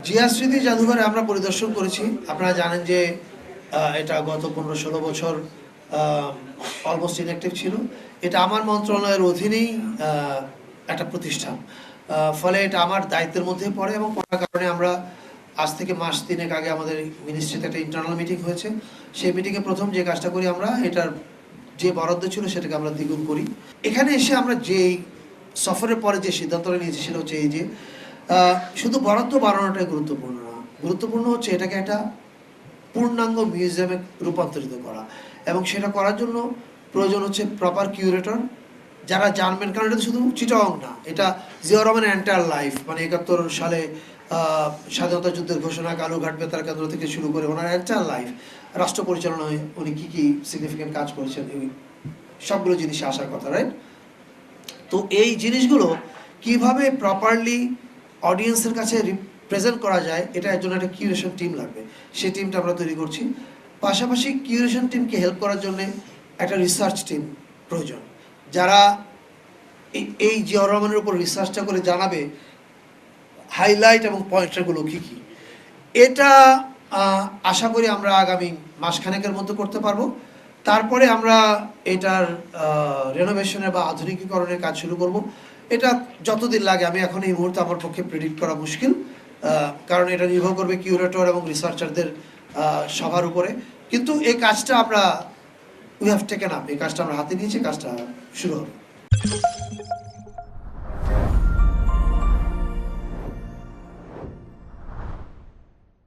জিয়া স্মৃতি জাদুঘরে আমরা পরিদর্শন করেছি। আপনারা জানেন যে এটা গত 15-16 বছর অলমোস্ট ইনঅ্যাক্টিভ ছিল। এটা আমার মন্ত্রণালয়ের অধীনেই একটা প্রতিষ্ঠান, ফলে এটা আমার দায়িত্বের মধ্যে পড়ে এবং পড়ার কারণে আমরা আজ থেকে মাস 3 আগে আমাদের মিনিস্ট্রিতে একটা ইন্টারনাল মিটিং হয়েছে। সেই মিটিংয়ে প্রথম যে কাজটা করি আমরা, এটার যে বরাদ্দ ছিল সেটাকে আমরা দ্বিগুণ করি। এখানে এসে আমরা যেই সফরের পরে যে সিদ্ধান্তটা নিয়েছি সেটা হচ্ছে এই যে শুধু বরাদ্দ বাড়ানোটাই গুরুত্বপূর্ণ না, গুরুত্বপূর্ণ হচ্ছে এটাকে একটা পূর্ণাঙ্গ মিউজিয়ামে রূপান্তরিত করা, এবং সেটা করার জন্য প্রয়োজন হচ্ছে প্রপার কিউরেটর যারা জানবেন, কারণ এটা শুধু চিটাগং না, এটা জিয়াউর রহমানের এন্টায়ার লাইফ, মানে 71 সালে স্বাধীনতা যুদ্ধের ঘোষণা, কালুঘাট বেতার কেন্দ্র থেকে শুরু করে ওনার এন্টায়ার লাইফ, রাষ্ট্র পরিচালনায় উনি কী কী সিগনিফিকেন্ট কাজ করেছেন, এই সবগুলো জিনিসে আসার কথা, রাইট? তো এই জিনিসগুলো কিভাবে প্রপারলি অডিয়েন্সের কাছে প্রেজেন্ট করা যায়, এটার জন্য একটা কিউরেশন টিম লাগবে। সেই টিমটা আমরা তৈরি করছি। পাশাপাশি কিউরেশন টিমকে হেল্প করার জন্য একটা রিসার্চ টিম প্রয়োজন, যারা এই জিয়াউর রহমানের উপর রিসার্চটা করে জানাবে হাইলাইট এবং পয়েন্টগুলো কী কী। এটা আশা করি আমরা আগামী মাসখানেকের মধ্যে করতে পারবো। তারপরে আমরা এটার রেনোভেশনের বা আধুনিকীকরণের কাজ শুরু করব। এটা যতদিন লাগে আমি এখন এই মুহূর্তে আমার পক্ষে প্রেডিক্ট করা মুশকিল, কারণ এটা নির্ভর করবে কিউরেটর এবং রিসার্চারদের সবার উপরে। কিন্তু এই কাজটা আমরা উই হ্যাভ টেকেন আপ, এই কাজটা আমরা হাতে নিয়েছি, কাজটা শুরু হবে।